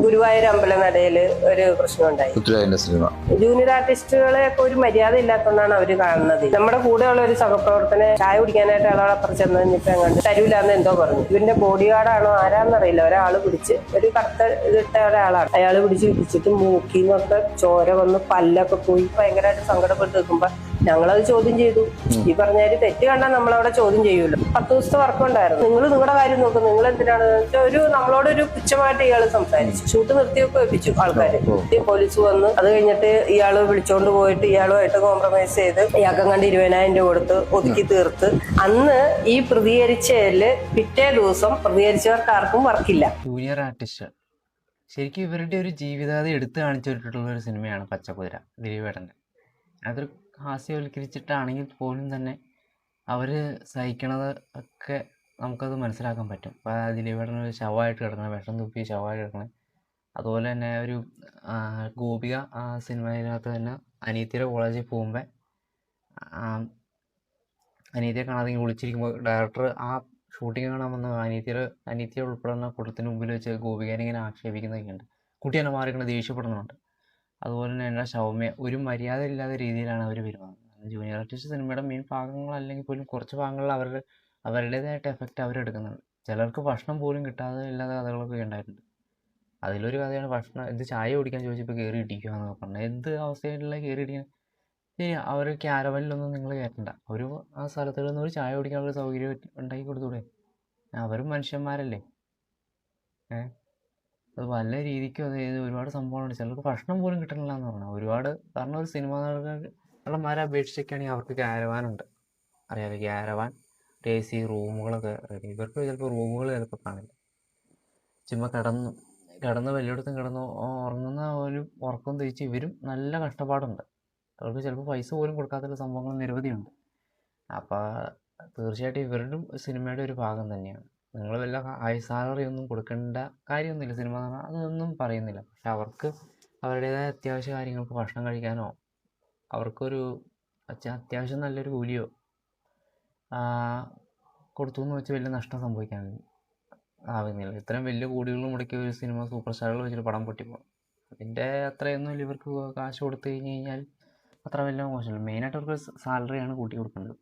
ഗുരുവായൂർ അമ്പലനടയിൽ ഒരു പ്രശ്നമുണ്ടായി. Cinema junior ആർട്ടിസ്റ്റുകളെ ഒക്കെ ഒരു മര്യാദ ഇല്ലാത്തതുകൊണ്ടാണ് അവര് കാണുന്നത്. നമ്മുടെ കൂടെയുള്ള ഒരു സഹപ്രവർത്തനെ ചായ കുടിക്കാനായിട്ട് അയാളോടൊപ്പം ചെന്ന് കഴിഞ്ഞിട്ട് അങ്ങോട്ട് തരൂലാന്ന് എന്തോ പറഞ്ഞു. ഇവന്റെ ബോഡി ഗാർഡാണോ ആരാന്നറിയില്ല, ഒരാള് പിടിച്ച്, ഒരു കറുത്ത ഇതിട്ട ഒരാളാണ്, അയാള് പിടിച്ചിട്ട് മൂക്കിന്നൊക്കെ ചോര വന്ന് പല്ലൊക്കെ പോയി ഭയങ്കരമായിട്ട് സങ്കടപ്പെട്ട് നിൽക്കുമ്പോ ഞങ്ങളത് ചോദ്യം ചെയ്തു. ഈ പറഞ്ഞാല് തെറ്റ് കണ്ടാൽ നമ്മളവിടെ ചോദ്യം ചെയ്യൂല്ലോ. 10 ദിവസത്തെ വർക്ക് ഉണ്ടായിരുന്നു. നിങ്ങൾ നിങ്ങളുടെ കാര്യം നോക്കും, നിങ്ങൾ എന്തിനാണ് നമ്മളോടൊരു പുച്ഛമായിട്ട് ഇയാള് സംസാരിച്ചു. ഷൂട്ട് നിർത്തിയൊക്കെ വെപ്പിച്ചു ആൾക്കാര്. പോലീസ് വന്ന് അത് കഴിഞ്ഞിട്ട് ഇയാള് വിളിച്ചോണ്ട് പോയിട്ട് ഇയാളുമായിട്ട് കോംപ്രമൈസ് ചെയ്ത് ഇയാൾക്കും കണ്ട് 20,000 രൂപ കൊടുത്ത് ഒതുക്കി തീർത്ത്. അന്ന് ഈ പ്രതികരിച്ചതില് പിറ്റേ ദിവസം പ്രതികരിച്ചവർക്ക് ആർക്കും വർക്കില്ല. ജൂനിയർ ആർട്ടിസ്റ്റ് ശരിക്കും ഇവരുടെ ഒരു ജീവിതകഥ എടുത്തു കാണിച്ചിട്ടുള്ള ഒരു സിനിമയാണ് പച്ചക്കുതിര, ദിലീപേട്ടൻ്റെ. അതൊരു ഹാസ്യവൽക്കരിച്ചിട്ടാണെങ്കിൽ പോലും തന്നെ അവർ സഹിക്കണത് ഒക്കെ നമുക്കത് മനസ്സിലാക്കാൻ പറ്റും. അപ്പോൾ ദിലീപേട്ടൻ ഒരു ശവമായിട്ട് കിടക്കണം, വിഷം തുപ്പി ശവമായിട്ട് കിടക്കണം. അതുപോലെ തന്നെ ഒരു ഗോപിക ആ സിനിമയിനകത്ത് തന്നെ അനിയത്തിയുടെ കോളേജിൽ പോകുമ്പോൾ അനിയത്തിയെ കാണാതെ വിളിച്ചിരിക്കുമ്പോൾ ഡയറക്ടർ ആ ഷൂട്ടിങ് കാണാൻ വന്ന അനിയത്തിയെ ഉൾപ്പെടുന്ന കൂട്ടത്തിന് മുമ്പിൽ വെച്ച് ഗോപികനെ ഇങ്ങനെ ആക്ഷേപിക്കുന്നതൊക്കെയുണ്ട്. കുട്ടി തന്നെ മാറിക്കൊണ്ട് ദേഷ്യപ്പെടുന്നുണ്ട്. അതുപോലെ തന്നെ എല്ലാ ശൗമ്യ ഒരു മര്യാദ ഇല്ലാത്ത രീതിയിലാണ് അവർ പെരുമാറുന്നത്. ജൂനിയർ ആർട്ടിസ്റ്റ് സിനിമയുടെ മെയിൻ ഭാഗങ്ങളല്ലെങ്കിൽ പോലും കുറച്ച് ഭാഗങ്ങളിൽ അവരുടേതായിട്ട് എഫക്റ്റ് അവരെടുക്കുന്നുണ്ട്. ചിലർക്ക് ഭക്ഷണം പോലും കിട്ടാതെ ഇല്ലാത്ത കഥകളൊക്കെ ഉണ്ടായിട്ടുണ്ട്. അതിലൊരു കഥയാണ് ഭക്ഷണം ഇത് ചായ കുടിക്കാൻ ചോദിച്ചപ്പോൾ കയറി ഇടിക്കുക എന്നൊക്കെ പറഞ്ഞാൽ എന്ത് അവസ്ഥയായിട്ടുള്ള കയറി ഇടിക്കാൻ. ശരി, അവർ ക്യാരവനിലൊന്നും നിങ്ങൾ കയറ്റണ്ട, ഒരു ആ സ്ഥലത്തിൽ നിന്ന് ഒരു ചായ കുടിക്കാനുള്ള സൗകര്യം ഉണ്ടാക്കി കൊടുത്തൂടെ? അവരും മനുഷ്യന്മാരല്ലേ. അത് പല രീതിക്കും അതായത് ഒരുപാട് സംഭവങ്ങളുണ്ട്. ചിലർക്ക് ഭക്ഷണം പോലും കിട്ടണില്ല എന്ന് പറഞ്ഞാൽ ഒരുപാട്. കാരണം ഒരു സിനിമാ നടന്മാരെ അപേക്ഷിച്ചൊക്കെയാണെങ്കിൽ അവർക്ക് ക്യാരവാനുണ്ട്, അറിയാതെ ക്യാരവാൻ, AC റൂമുകളൊക്കെ റെഡി. ഇവർക്ക് ചിലപ്പോൾ റൂമുകൾ ചിലപ്പോൾ കാണില്ല. ചുമ്മാ കിടന്ന് വലിയിടത്തും കിടന്ന് ഉറങ്ങുന്ന ഒരു ഉറക്കം തിരിച്ച് ഇവരും നല്ല കഷ്ടപ്പാടുണ്ട്. അവർക്ക് ചിലപ്പോൾ പൈസ പോലും കൊടുക്കാത്ത സംഭവങ്ങൾ നിരവധിയുണ്ട്. അപ്പോൾ തീർച്ചയായിട്ടും ഇവരുടെ സിനിമയുടെ ഒരു ഭാഗം തന്നെയാണ്. നിങ്ങൾ വല്ല ഹൈ സാലറി ഒന്നും കൊടുക്കേണ്ട കാര്യമൊന്നുമില്ല, സിനിമ അതൊന്നും പറയുന്നില്ല. പക്ഷെ അവർക്ക് അവരുടേതായ അത്യാവശ്യ കാര്യങ്ങൾക്ക് ഭക്ഷണം കഴിക്കാനോ അവർക്കൊരു അത്യാവശ്യം നല്ലൊരു കൂലിയോ കൊടുത്തു എന്ന് വെച്ച് വലിയ നഷ്ടം സംഭവിക്കാൻ ആവുന്നില്ല. ഇത്രയും വലിയ കോടികൾ മുടക്കിയ ഒരു സിനിമ സൂപ്പർ സ്റ്റാറുകൾ വെച്ചിട്ട് പടം പൊട്ടിപ്പോകും. അതിൻ്റെ അത്രയൊന്നും ഇവർക്ക് കാശ് കൊടുത്തു കഴിഞ്ഞാൽ അത്ര വലിയ മോശമില്ല. മെയിനായിട്ട് അവർക്ക് സാലറിയാണ് കൂട്ടി കൊടുക്കേണ്ടത്.